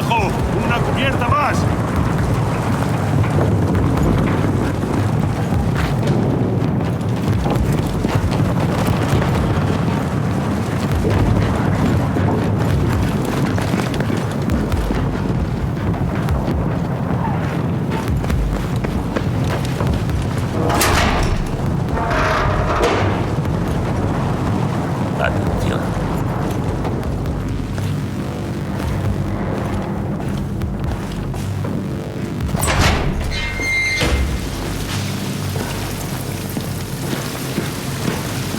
¡Abajo! ¡Una cubierta más! Atención.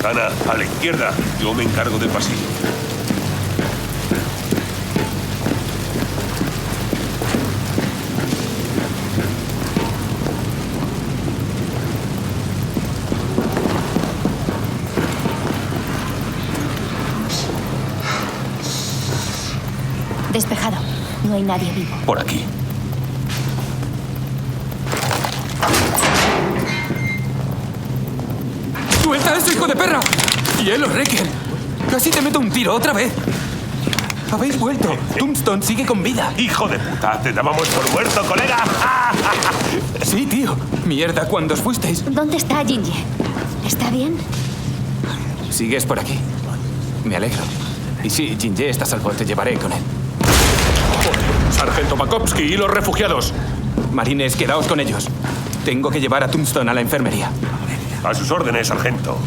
Ana, a la izquierda. Yo me encargo del pasillo. Despejado. No hay nadie vivo. Por aquí. ¡Suelta a ese hijo de perra! ¡Hielo, Recker! Casi te meto un tiro otra vez. Habéis vuelto. Tombstone sigue con vida. ¡Hijo de puta! ¡Te dábamos por muerto, colega! Sí, tío. Mierda, ¿cuándo os fuisteis? ¿Dónde está Jinje? ¿Está bien? Sigues por aquí. Me alegro. Y si Jinje está a salvo, te llevaré con él. Sargento Makovsky y los refugiados. Marines, quedaos con ellos. Tengo que llevar a Tombstone a la enfermería. A sus órdenes, sargento.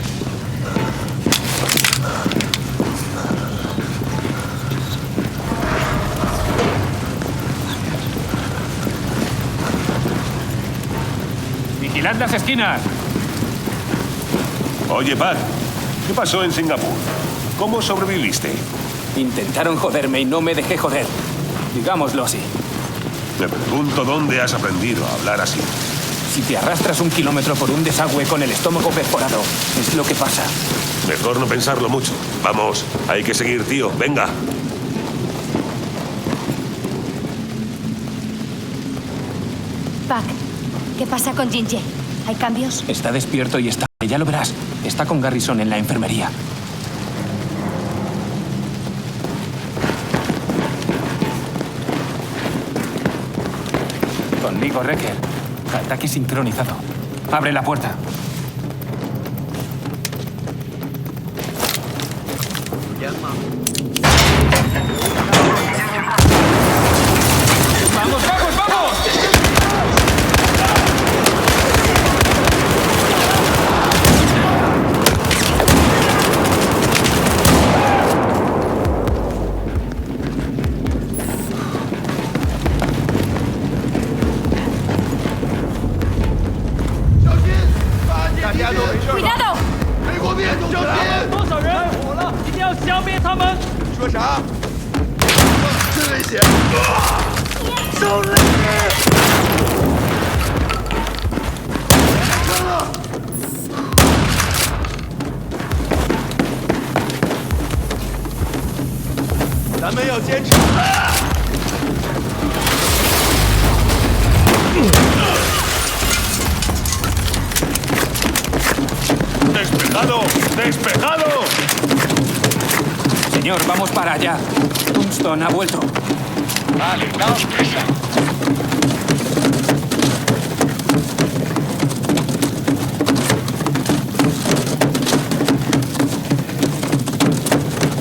¡Vigilad las esquinas! Oye, Pat, ¿qué pasó en Singapur? ¿Cómo sobreviviste? Intentaron joderme y no me dejé joder. Digámoslo así. Me pregunto dónde has aprendido a hablar así. Si te arrastras 1 kilómetro por un desagüe con el estómago perforado, es lo que pasa. Mejor no pensarlo mucho. Vamos, hay que seguir, tío. Venga. Pac, ¿qué pasa con Jinje? ¿Hay cambios? Está despierto y está... Ya lo verás. Está con Garrison en la enfermería. Conmigo, Recker. Ataque sincronizado. Abre la puerta. ¡Vamos, vamos, vamos! ¡Cuidado! 多少人？火了，一定要消灭他们！说啥？真危险！收了咱们要坚持。¡Despejado! ¡Despejado! Señor, vamos para allá. Tombstone ha vuelto. Vale, daos prisa.